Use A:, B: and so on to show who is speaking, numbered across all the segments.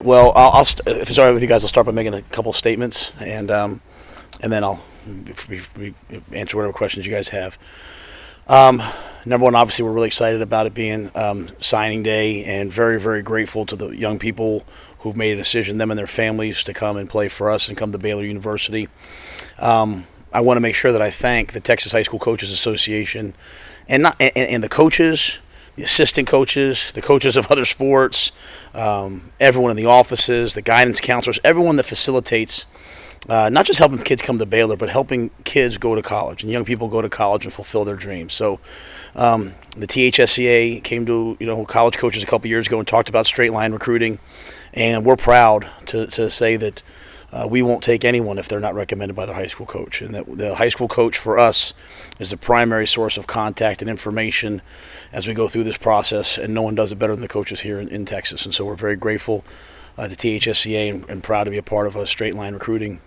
A: Well, if it's all right with you guys, I'll start by making a couple statements, and then I'll answer whatever questions you guys have. Um, Number one, obviously, we're really excited about it being signing day, and very, very grateful to the young people who've made a decision, them and their families, to come and play for us and come to Baylor University. I want to make sure that I thank the Texas High School Coaches Association, and the coaches, the assistant coaches, the coaches of other sports, everyone in the offices, the guidance counselors, everyone that facilitates not just helping kids come to Baylor, but helping kids go to college and young people go to college and fulfill their dreams. So the THSCA came to college coaches a couple years ago and talked about straight line recruiting, and we're proud to say that we won't take anyone if they're not recommended by their high school coach, and that the high school coach for us is the primary source of contact and information as we go through this process, and no one does it better than the coaches here in Texas. And so we're very grateful to THSCA and proud to be a part of a straight line recruiting.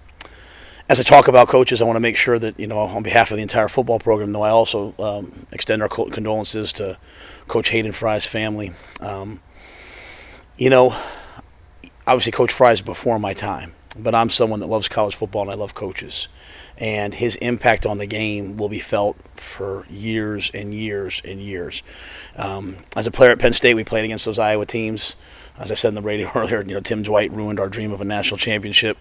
A: As I talk about coaches, I want to make sure that, on behalf of the entire football program, though, I also extend our condolences to Coach Hayden Fry's family. You know, Obviously, Coach Fry is before my time, but I'm someone that loves college football and I love coaches. And his impact on the game will be felt for years and years and years. As a player at Penn State, we played against those Iowa teams. As I said in the radio earlier, Tim Dwight ruined our dream of a national championship.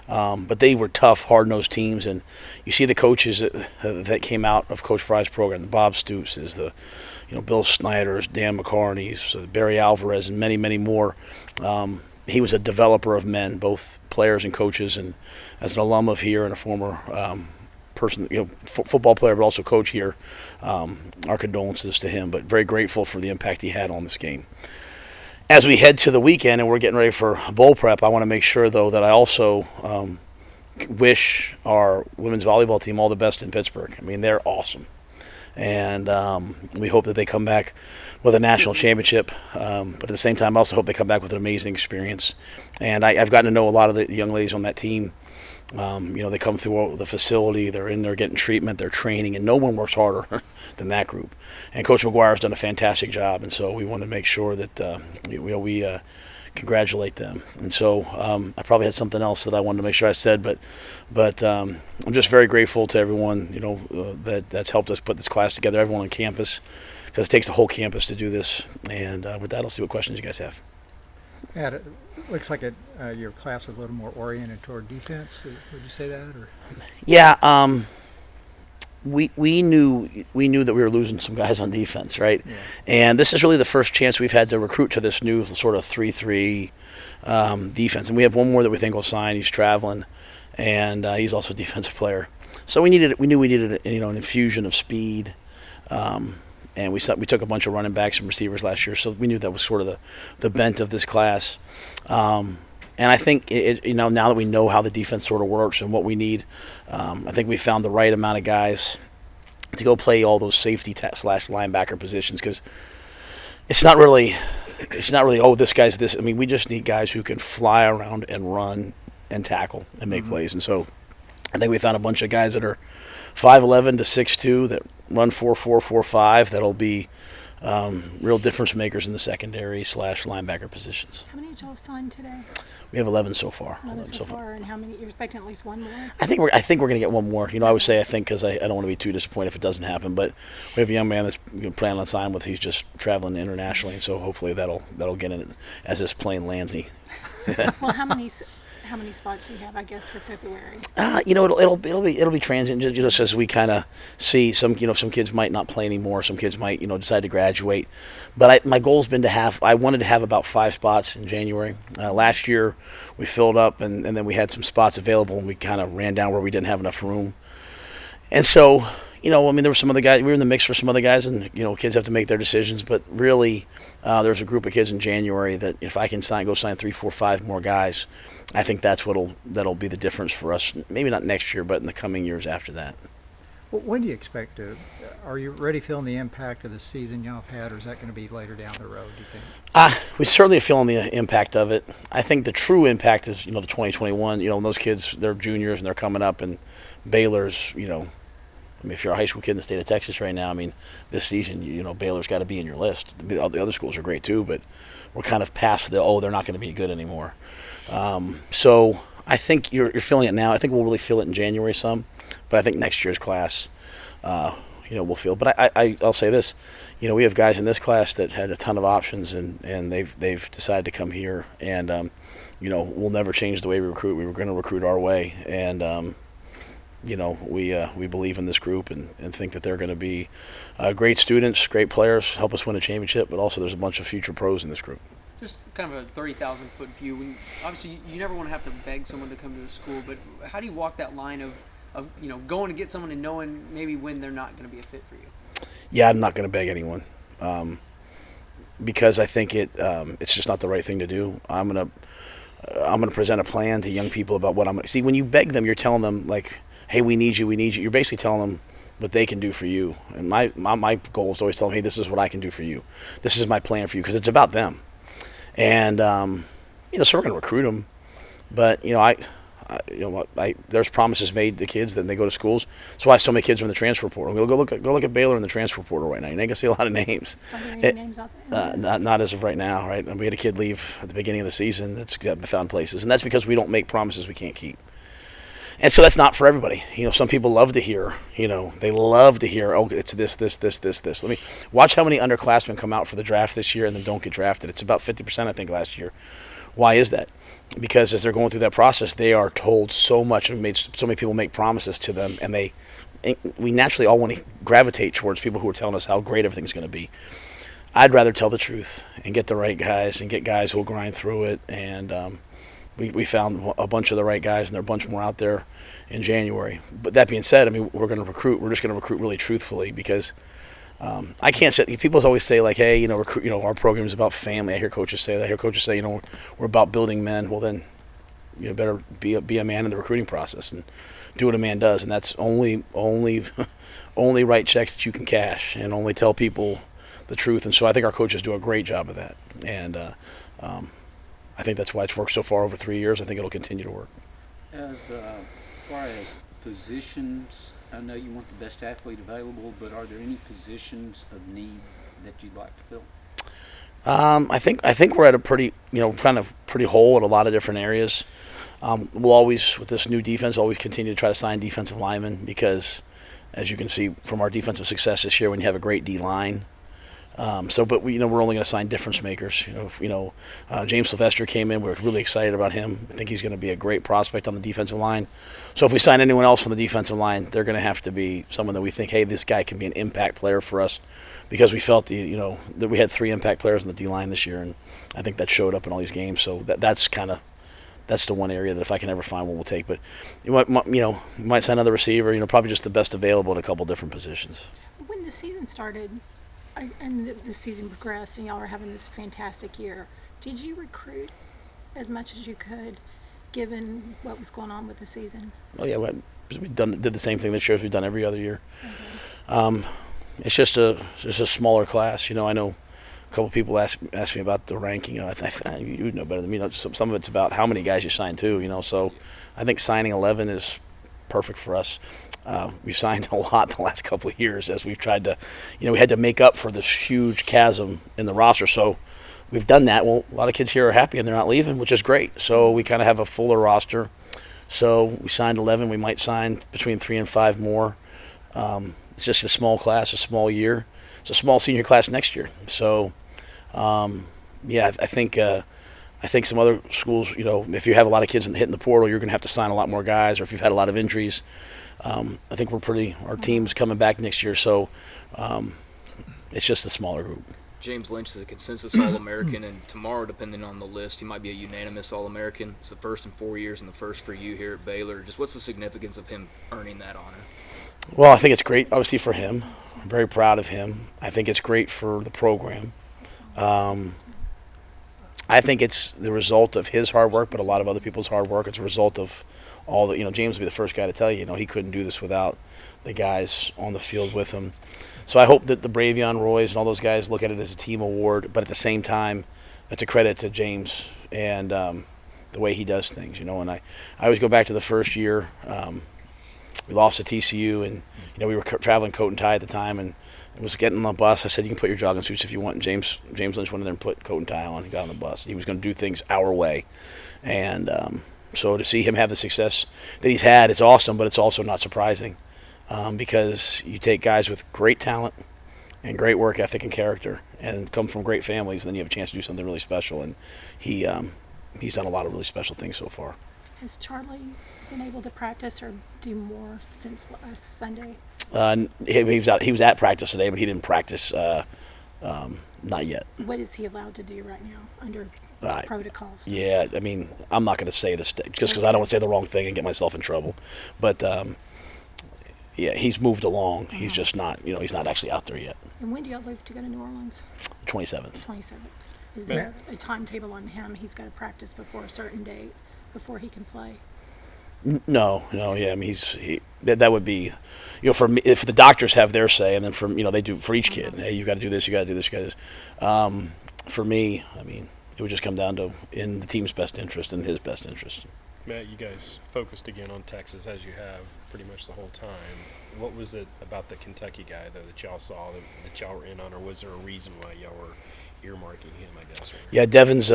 A: But they were tough, hard-nosed teams, and you see the coaches that came out of Coach Fry's program, the Bob Stoops, Bill Snyder's, Dan McCarney's, Barry Alvarez, and many, many more. He was a developer of men, both players and coaches, and as an alum of here and a former person, football player, but also coach here, our condolences to him, but very grateful for the impact he had on this game. As we head to the weekend and we're getting ready for bowl prep, I want to make sure, though, that I also wish our women's volleyball team all the best in Pittsburgh. I mean, they're awesome. And we hope that they come back with a national championship. But at the same time, I also hope they come back with an amazing experience. And I've gotten to know a lot of the young ladies on that team. They come through the facility, they're in there getting treatment, they're training, and no one works harder than that group. And Coach McGuire has done a fantastic job, and so we want to make sure that we congratulate them. And so I probably had something else that I wanted to make sure I said, but I'm just very grateful to everyone that's helped us put this class together, everyone on campus, because it takes the whole campus to do this. And with that, I'll see what questions you guys have.
B: Yeah, it looks like your class is a little more oriented toward defense. Would you say that? Or?
A: Yeah, we knew that we were losing some guys on defense, right? Yeah. And this is really the first chance we've had to recruit to this new sort of 3-3 defense. And we have one more that we think will sign. He's traveling, and he's also a defensive player. So we knew we needed an infusion of speed. And we took a bunch of running backs and receivers last year, so we knew that was sort of the bent of this class. And I think now that we know how the defense sort of works and what we need, I think we found the right amount of guys to go play all those safety / linebacker positions, because it's not really this guy's this. I mean, we just need guys who can fly around and run and tackle and make plays. And so I think we found a bunch of guys that are 5'11" to 6'2" that run 4.4, 4.5. That'll be real difference makers in the secondary / linebacker positions.
C: How many did y'all sign today?
A: We have 11 so far.
C: 11 so far, and how many? You're expecting at least one more?
A: I think we're going to get one more. I would say I think, because I don't want to be too disappointed if it doesn't happen. But we have a young man that's planning on signing with. He's just traveling internationally, and so hopefully that'll get in as this plane lands.
C: Well, how many spots do you have, I guess, for February?
A: It'll be transient, just as we kind of see some kids might not play anymore, some kids might decide to graduate. But my goal's been I wanted to have about 5 spots in January. Last year we filled up, and then we had some spots available, and we kind of ran down where we didn't have enough room. And so there were some other guys. We were in the mix for some other guys, and kids have to make their decisions. But really, there's a group of kids in January that if I can go sign 3, 4, 5 more guys, I think that'll be the difference for us. Maybe not next year, but in the coming years after that.
B: Well, when do you expect to? Are you already feeling the impact of the season y'all have had, or is that going to be later down the road, do you think?
A: We certainly are feeling the impact of it. I think the true impact is the 2021. When those kids, they're juniors and they're coming up, and Baylor's if you're a high school kid in the state of Texas right now, this season, Baylor's got to be in your list. The other schools are great too, but we're kind of past they're not going to be good anymore. So I think you're feeling it now. I think we'll really feel it in January some, but I think next year's class, we'll feel. But I'll say this, we have guys in this class that had a ton of options, and they've decided to come here, and we'll never change the way we recruit. We were going to recruit our way, and we believe in this group and think that they're going to be great students, great players, help us win a championship, but also there's a bunch of future pros in this group.
D: Just kind of a 30,000-foot view. Obviously, you never want to have to beg someone to come to a school, but how do you walk that line of going to get someone and knowing maybe when they're not going to be a fit for you?
A: Yeah, I'm not going to beg anyone because I think it's just not the right thing to do. I'm going to present a plan to young people about what I'm going to see. When you beg them, you're telling them like, hey, we need you. You're basically telling them what they can do for you. And my goal is to always tell them, hey, this is what I can do for you. This is my plan for you, because it's about them. And so we're going to recruit them, but there's promises made to kids that they go to schools. That's why so many kids are in the transfer portal. Go look at Baylor in the transfer portal right now. You ain't gonna see a lot of names.
C: Are there any names out there?
A: Not as of right now, right? And we had a kid leave at the beginning of the season that's found places, and that's because we don't make promises we can't keep. And so that's not for everybody. Some people love to hear, oh, it's this. Let me watch how many underclassmen come out for the draft this year and then don't get drafted. It's about 50%, I think, last year. Why is that? Because as they're going through that process, they are told so much, and so many people make promises to them, and we naturally all want to gravitate towards people who are telling us how great everything's going to be. I'd rather tell the truth and get the right guys and get guys who will grind through it, and we found a bunch of the right guys, and there are a bunch more out there in January. But that being said, we're going to recruit. We're just going to recruit really truthfully, because I can't say. People always say like, hey, recruit. Our program is about family. I hear coaches say that. I hear coaches say, we're about building men. Well, then, better be a man in the recruiting process and do what a man does, and that's only write checks that you can cash and only tell people the truth. And so I think our coaches do a great job of that, and I think that's why it's worked so far over 3 years. I think it'll continue to work.
E: As far as positions, I know you want the best athlete available, but are there any positions of need that you'd like to fill?
A: I think we're at a pretty whole at a lot of different areas. We'll always, with this new defense, always continue to try to sign defensive linemen, because, as you can see from our defensive success this year, when you have a great D line. But we're only going to sign difference makers. James Sylvester came in. We're really excited about him. I think he's going to be a great prospect on the defensive line. So if we sign anyone else on the defensive line, they're going to have to be someone that we think, hey, this guy can be an impact player for us, because we felt that we had 3 impact players on the D line this year, and I think that showed up in all these games. So that's the one area that if I can ever find one, we'll take. But you might sign another receiver. Probably just the best available in a couple different positions.
C: When the season started, and the season progressed, and y'all were having this fantastic year, did you recruit as much as you could, given what was going on with the season?
A: Oh yeah, we did the same thing this year as we've done every other year. Okay. It's just a smaller class. I know a couple people ask me about the ranking. You know better than me. Some of it's about how many guys you sign too. So I think signing 11 is perfect for us. We've signed a lot the last couple of years as we've tried to, we had to make up for this huge chasm in the roster. So we've done that. Well, a lot of kids here are happy and they're not leaving, which is great. So we kind of have a fuller roster. So we signed 11. We might sign between 3 and 5 more. It's just a small class, a small year. It's a small senior class next year. So, I think some other schools, if you have a lot of kids hitting the portal, you're going to have to sign a lot more guys, or if you've had a lot of injuries. I think our team's coming back next year, so it's just a smaller group.
F: James Lynch is a consensus All-American, and tomorrow, depending on the list, he might be a unanimous All-American. It's the first in 4 years and the first for you here at Baylor. Just what's the significance of him earning that honor?
A: Well, I think it's great, obviously, for him. I'm very proud of him. I think it's great for the program. I think it's the result of his hard work, but a lot of other people's hard work. It's a result of all the, James will be the first guy to tell you, he couldn't do this without the guys on the field with him. So I hope that the Bravion Roys and all those guys look at it as a team award, but at the same time, it's a credit to James and the way he does things, And I always go back to the first year we lost to TCU, and we were traveling coat and tie at the time, and I was getting on the bus. I said, "You can put your jogging suits if you want." And James Lynch went in there and put coat and tie on. He got on the bus. He was going to do things our way, and so to see him have the success that he's had, it's awesome. But it's also not surprising because you take guys with great talent and great work ethic and character, and come from great families, and then you have a chance to do something really special. And he's done a lot of really special things so far.
C: Has Charlie been able to practice or do more since last Sunday?
A: He was at practice today, but he didn't practice. Not yet.
C: What is he allowed to do right now under protocols?
A: Yeah, I mean, I'm not going to say this just because I don't want to say the wrong thing and get myself in trouble. But yeah, he's moved along. He's just not, he's not actually out there yet.
C: And when do y'all leave to go to New Orleans?
A: 27th.
C: 27th. Is there a timetable on him? He's got to practice before a certain date before he can play.
A: No, yeah. I mean, that would be, for me, if the doctors have their say, and then they do for each kid. Hey, you got to do this, you got to do this, you got to do this. For me, I mean, it would just come down to in the team's best interest and his best interest.
G: Matt, you guys focused again on Texas as you have pretty much the whole time. What was it about the Kentucky guy though that y'all saw that y'all were in on, or was there a reason why y'all were earmarking him? I guess.
A: Yeah, Devin's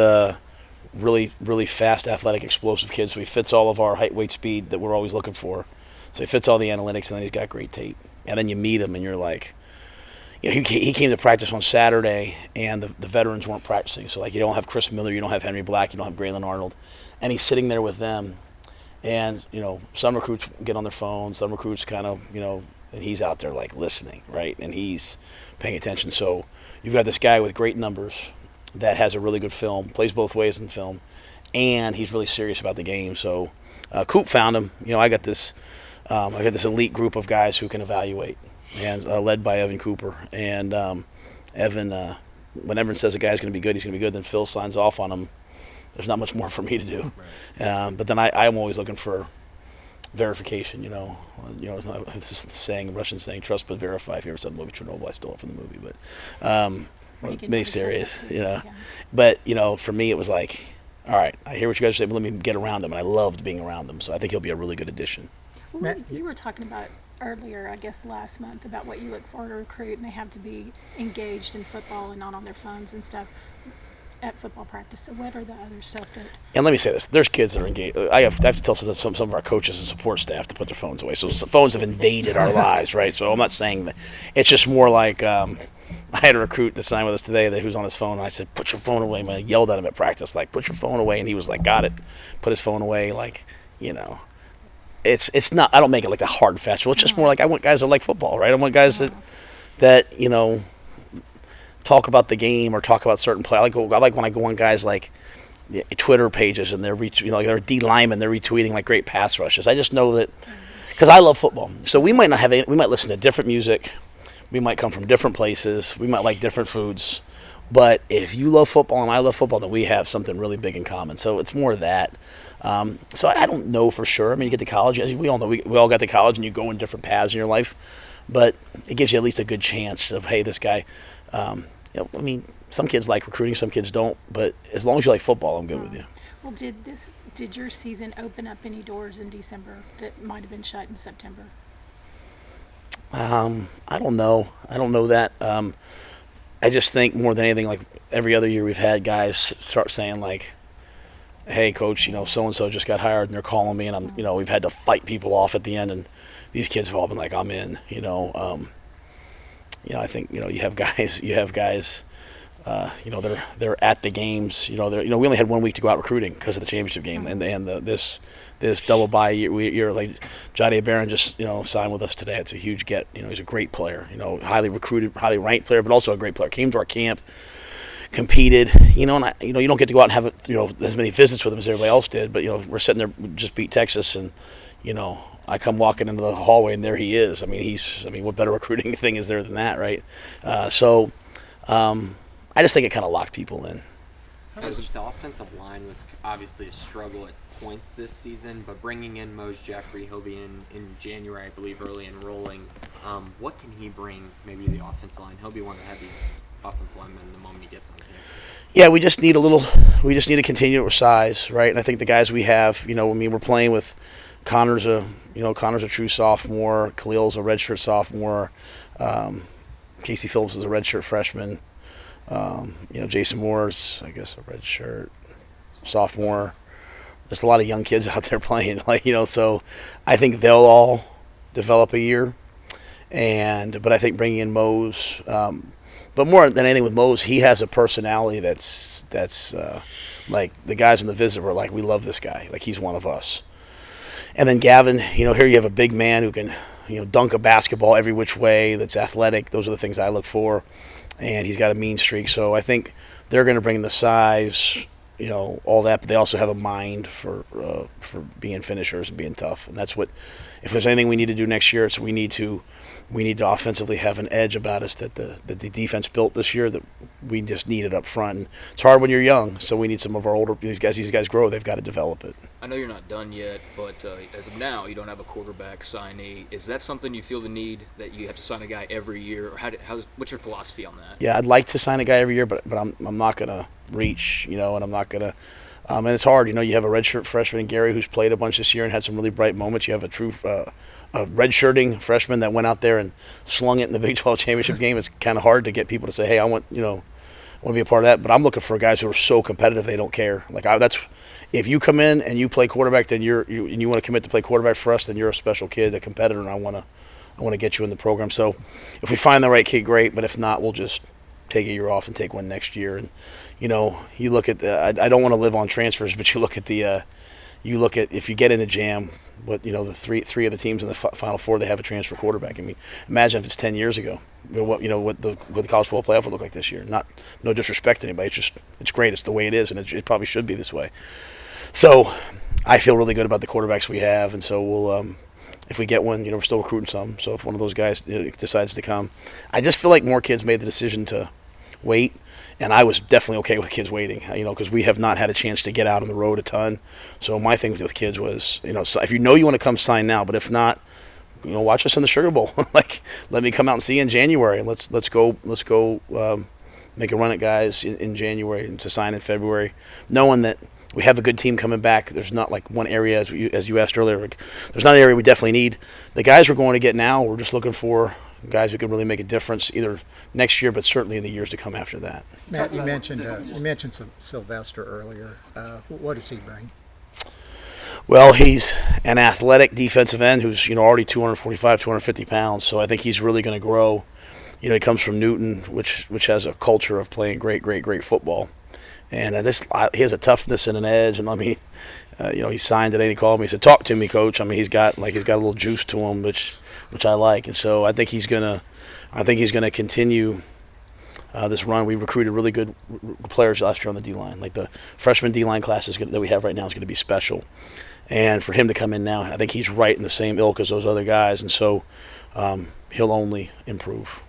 A: really, really fast, athletic, explosive kid. So he fits all of our height, weight, speed that we're always looking for. So he fits all the analytics, and then he's got great tape. And then you meet him, and you're like, he came to practice on Saturday, and the veterans weren't practicing. So like, you don't have Chris Miller, you don't have Henry Black, you don't have Braylon Arnold, and he's sitting there with them. And some recruits get on their phones, some recruits kind of, and he's out there like listening, right? And he's paying attention. So you've got this guy with great numbers that has a really good film, plays both ways in film, and he's really serious about the game. So Coop found him. I got this elite group of guys who can evaluate, and led by Evan Cooper. And Evan, when Evan says a guy's going to be good, he's going to be good. Then Phil signs off on him. There's not much more for me to do. Right. But then I'm always looking for verification. This saying, Russian saying, "Trust but verify." If you ever saw the movie Chernobyl, I stole it from the movie, but mini series, Yeah. But for me, it was like, all right, I hear what you guys say, but let me get around them, and I loved being around them. So I think he'll be a really good addition.
C: Well, you were talking about earlier, I guess last month, about what you look for to recruit, and they have to be engaged in football and not on their phones and stuff at football practice. So what are the other stuff that?
A: And let me say this: there's kids that are engaged. I have to tell some of our coaches and support staff to put their phones away. So phones have invaded our lives, right? So I'm not saying that. It's just more like I had a recruit that signed with us today that who's on his phone, and I said, "Put your phone away." And I yelled at him at practice, like, "Put your phone away," and he was like, "Got it." Put his phone away, like, It's not. I don't make it like a hard fast rule. It's just more like I want guys that like football, right? I want guys that talk about the game or talk about certain play. I like when I go on guys like Twitter pages and they're they're D linemen, they're retweeting like great pass rushes. I just know that because I love football. So we might listen to different music, we might come from different places, we might like different foods. But if you love football and I love football, then we have something really big in common. So it's more of that. So I don't know for sure. I mean, you get to college, as we all know, we all got to college, and you go in different paths in your life. But it gives you at least a good chance of, hey, this guy. I mean, some kids like recruiting, some kids don't. But as long as you like football, I'm good with you.
C: Well, did your season open up any doors in December that might have been shut in September?
A: I don't know. I don't know that. I just think more than anything, like every other year, we've had guys start saying like, "Hey, coach, so and so just got hired, and they're calling me, and I'm, we've had to fight people off at the end, and these kids have all been like, I'm in, I think you have guys, they're at the games, we only had 1 week to go out recruiting because of the championship game, and this double bye year, like Johnny Barron just signed with us today. It's a huge get. He's a great player, highly recruited, highly ranked player, but also a great player. Came to our camp, competed, and you don't get to go out and have as many visits with him as everybody else did, but we're sitting there, we just beat Texas, and I come walking into the hallway and there he is. I mean, what better recruiting thing is there than that, right? I just think it kind of locked people in.
H: The offensive line was obviously a struggle at points this season, but bringing in Mose Jeffrey, he'll be in January, I believe, early enrolling. What can he bring maybe to the offensive line? He'll be one of the heaviest offensive linemen the moment he gets on campus.
A: Yeah, we just need to continue with size, right? And I think the guys we have, we're playing with Connor's a true sophomore. Khalil's a redshirt sophomore. Casey Phillips is a redshirt freshman. Jason Moore's, I guess, a redshirt sophomore. There's a lot of young kids out there playing, so I think they'll all develop a year. But I think bringing in Mose, but more than anything with Mose, he has a personality that's like the guys in the visit were like, we love this guy, like he's one of us. And then Gavin, here you have a big man who can, dunk a basketball every which way, that's athletic. Those are the things I look for. And he's got a mean streak. So I think they're going to bring the size, all that, but they also have a mind for being finishers and being tough. And that's what, if there's anything we need to do next year, it's we need to offensively have an edge about us that the defense built this year that we just needed up front. And it's hard when you're young, so we need some of our older these guys grow. They've got to develop it.
F: I know you're not done yet, but as of now, you don't have a quarterback signee. Is that something you feel the need that you have to sign a guy every year, or what's your philosophy on that?
A: Yeah, I'd like to sign a guy every year, but I'm not gonna reach, and I'm not gonna. And it's hard, you have a redshirt freshman, Gary, who's played a bunch this year and had some really bright moments. You have a true a redshirting freshman that went out there and slung it in the Big 12 championship game. It's kind of hard to get people to say, hey, I want to be a part of that. But I'm looking for guys who are so competitive they don't care. That's if you come in and you play quarterback, then you want to commit to play quarterback for us, then you're a special kid, a competitor, and I want to get you in the program. So if we find the right kid, great. But if not, we'll just take a year off and take one next year. And you look at I don't want to live on transfers, but you look at if you get in a jam, the three of the teams in the Final Four, they have a transfer quarterback. I mean, imagine if it's 10 years ago, what the college football playoff would look like this year. No disrespect to anybody, it's great. It's the way it is, and it probably should be this way. So I feel really good about the quarterbacks we have, and so we'll. If we get one, we're still recruiting some. So if one of those guys decides to come, I just feel like more kids made the decision to wait. And I was definitely okay with kids waiting, because we have not had a chance to get out on the road a ton. So my thing with kids was, if you want to come, sign now. But if not, watch us in the Sugar Bowl. Let me come out and see you in January, and let's go make a run at guys in January and to sign in February, knowing that we have a good team coming back. There's not like one area, as you asked earlier, there's not an area we definitely need. The guys we're going to get now, we're just looking for guys who can really make a difference either next year, but certainly in the years to come after that.
B: Matt, you mentioned Sylvester earlier. What does he bring?
A: Well, he's an athletic defensive end who's already 245, 250 pounds. So I think he's really going to grow. He comes from Newton, which has a culture of playing great football, and he has a toughness and an edge. And I mean, he signed today and he called me. He said, "Talk to me, coach." I mean, he's got a little juice to him, which I like, and so I think he's gonna continue this run. We recruited really good players last year on the D line. Like the freshman D line class that we have right now is going to be special, and for him to come in now, I think he's right in the same ilk as those other guys, and so he'll only improve.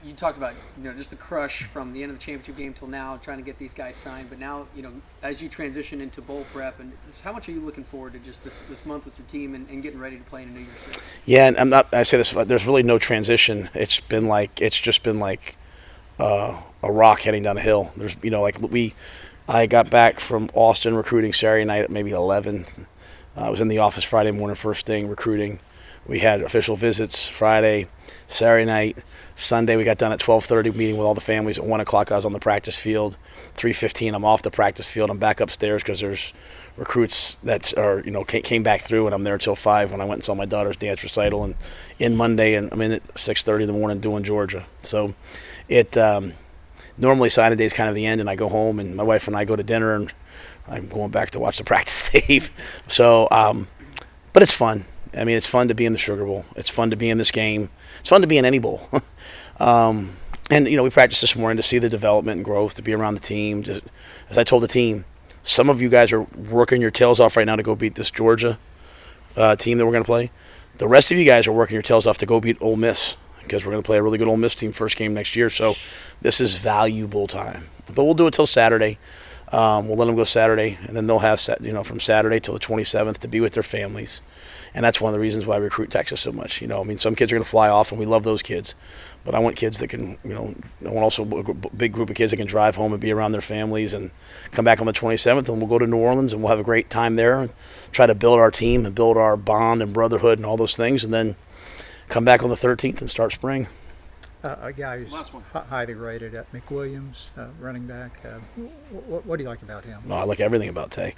D: You talked about just the crush from the end of the championship game till now, trying to get these guys signed. But now as you transition into bowl prep, and how much are you looking forward to just this month with your team and getting ready to play in a New Year's Six?
A: Yeah, and I say this. There's really no transition. It's just been like a rock heading down a hill. There's I got back from Austin recruiting Saturday night at maybe 11. I was in the office Friday morning, first thing recruiting. We had official visits Friday, Saturday night. Sunday we got done at 12:30, meeting with all the families. At 1 o'clock I was on the practice field. 3:15 I'm off the practice field. I'm back upstairs because there's recruits that are came back through, and I'm there till 5 when I went and saw my daughter's dance recital, and in Monday, and I'm in at 6:30 in the morning doing Georgia. So it normally signing day is kind of the end, and I go home and my wife and I go to dinner, and I'm going back to watch the practice tape. So but it's fun. I mean, it's fun to be in the Sugar Bowl. It's fun to be in this game. It's fun to be in any bowl. And, we practiced this morning to see the development and growth, to be around the team. Just, as I told the team, some of you guys are working your tails off right now to go beat this Georgia team that we're going to play. The rest of you guys are working your tails off to go beat Ole Miss, because we're going to play a really good Ole Miss team first game next year. So this is valuable time. But we'll do it till Saturday. We'll let them go Saturday, and then they'll have from Saturday till the 27th to be with their families. And that's one of the reasons why I recruit Texas so much. I mean, some kids are going to fly off, and we love those kids. But I want kids that can, I want also a big group of kids that can drive home and be around their families and come back on the 27th, and we'll go to New Orleans, and we'll have a great time there and try to build our team and build our bond and brotherhood and all those things, and then come back on the 13th and start spring.
B: A guy who's highly rated at McWilliams, running back. What do you like about him?
A: No, I like everything about Tay.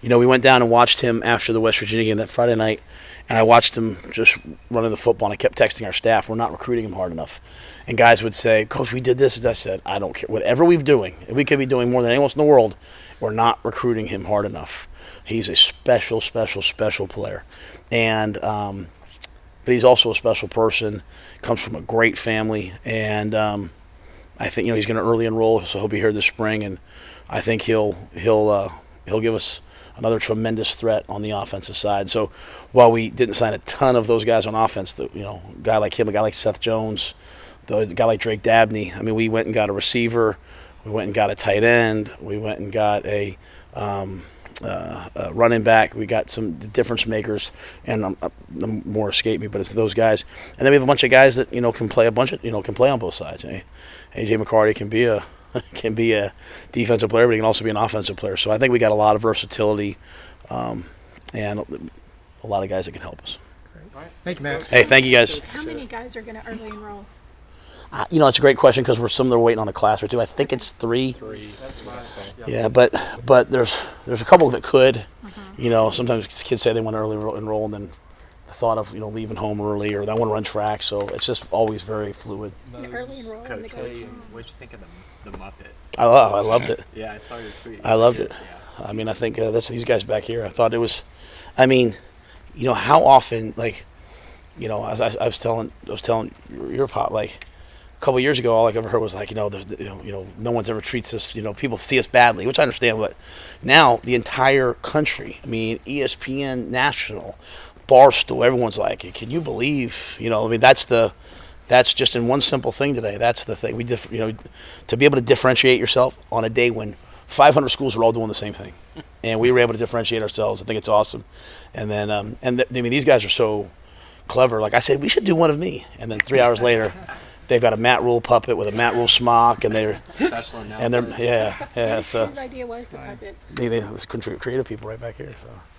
A: We went down and watched him after the West Virginia game that Friday night, and I watched him just running the football, and I kept texting our staff, we're not recruiting him hard enough. And guys would say, Coach, we did this. And I said, I don't care. Whatever we're doing, we could be doing more than anyone else in the world, we're not recruiting him hard enough. He's a special, special, special player. And but he's also a special person, comes from a great family, and I think he's going to early enroll, so he'll be here this spring, and I think he'll give us another tremendous threat on the offensive side. So while we didn't sign a ton of those guys on offense, a guy like him, a guy like Seth Jones, the guy like Drake Dabney, I mean, we went and got a receiver, we went and got a tight end, we went and got a running back, we got some difference makers, and more escape me, but it's those guys. And then we have a bunch of guys that can play can play on both sides. AJ McCarty can be a defensive player, but he can also be an offensive player. So I think we got a lot of versatility, and a lot of guys that can help us.
B: Great. Thank you, Max.
A: Hey, thank you guys.
C: How many guys are going to early enroll?
A: It's a great question because some of them are waiting on a class or two. I think it's 3. Yeah, but there's a couple that could. Sometimes kids say they want to early enroll, and then the thought of leaving home early, or they want to run track. So it's just always very fluid.
C: The early enroll. And they
H: Coach,
C: go
H: what'd you think of the Muppets?
A: I loved it.
H: Yeah, I saw your tweet.
A: I loved it.
H: Yeah.
A: I mean, I think that's these guys back here. I thought it was. I mean, how often as I was telling your pop, like a couple of years ago, all I ever heard was like, no one's ever treats us, people see us badly, which I understand, but now the entire country, I mean, ESPN, National, Barstool, everyone's like, can you believe, I mean, that's just in one simple thing today. That's the thing. To be able to differentiate yourself on a day when 500 schools are all doing the same thing, and we were able to differentiate ourselves. I think it's awesome. And then, I mean, these guys are so clever. Like I said, we should do one of me. And then 3 hours later, they've got a Matt Rhule puppet with a Matt Rhule smock, and they're
H: Special
A: and they're
H: announcement.
A: yeah. So
C: Whose idea was the puppets?
A: there's creative people right back here. So.